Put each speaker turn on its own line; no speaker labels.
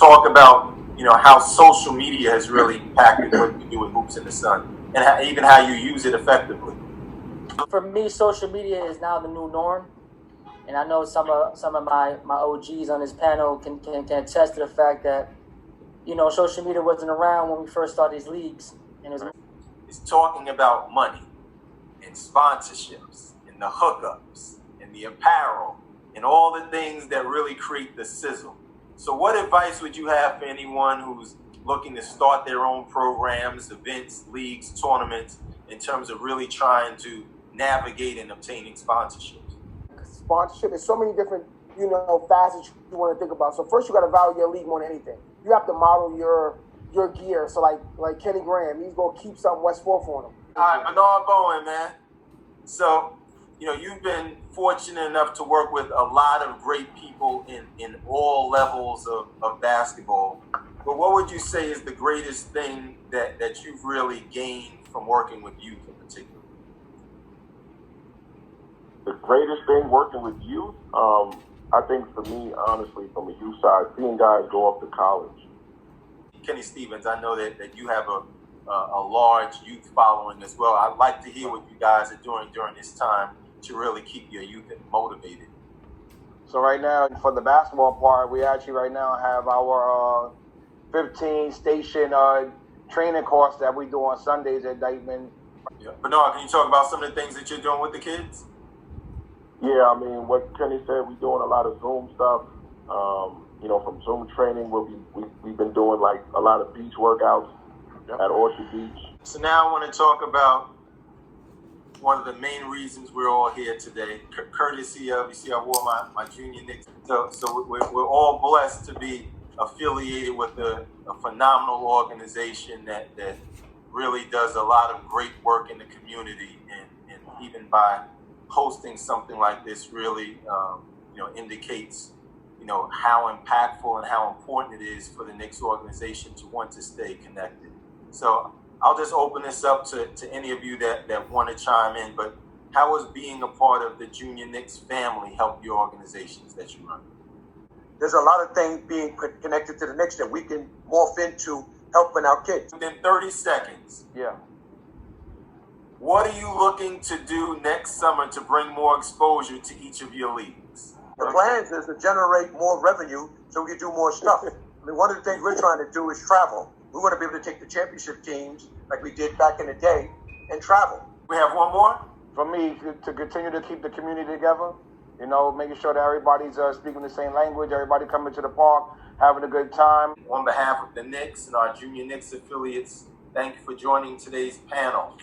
talk about, how social media has really impacted what you do with Hoops in the Sun, and even how you use it effectively.
For me, social media is now the new norm, and I know some of my OGs on this panel can attest to the fact that social media wasn't around when we first started these leagues, and
it's talking about money and sponsorships and the hookups and the apparel and all the things that really create the sizzle. So what advice would you have for anyone who's looking to start their own programs, events, leagues, tournaments, in terms of really trying to navigate and obtaining sponsorships?
Sponsorship, there's so many different, facets you want to think about. So first you got to value your league more than anything. You have to model your gear. So like Kenny Graham, he's going to keep something West 4th on him.
All right, Bernard Bowen, man. So, you've been fortunate enough to work with a lot of great people in all levels of basketball. But what would you say is the greatest thing that you've really gained from working with youth in particular?
The greatest thing working with youth, I think for me, honestly, from the youth side, seeing guys go off to college.
Kenny Stevens, I know that you have a large youth following as well. I'd like to hear what you guys are doing during this time to really keep your youth motivated.
So right now, for the basketball part, we actually right now have our 15-station training course that we do on Sundays at Dyckman.
Yeah. Bernard, can you talk about some of the things that you're doing with the kids?
Yeah, I mean, what Kenny said, we're doing a lot of Zoom stuff. From Zoom training, we've been doing like a lot of beach workouts at Orchard Beach.
So now I want to talk about one of the main reasons we're all here today, courtesy of, you see I wore my Junior Knicks. So we're all blessed to be affiliated with a phenomenal organization that really does a lot of great work in the community, and even by hosting something like this really indicates how impactful and how important it is for the Knicks organization to want to stay connected. So I'll just open this up to any of you that want to chime in, but how has being a part of the Junior Knicks family help your organizations that you run?
There's a lot of things being connected to the Knicks that we can morph into helping our kids.
Within 30 seconds.
Yeah.
What are you looking to do next summer to bring more exposure to each of your leagues?
The plans is to generate more revenue so we can do more stuff. I mean, one of the things we're trying to do is travel. We want to be able to take the championship teams like we did back in the day and travel.
We have one more?
For me, to continue to keep the community together, making sure that everybody's speaking the same language, everybody coming to the park, having a good time.
On behalf of the Knicks and our Junior Knicks affiliates, thank you for joining today's panel.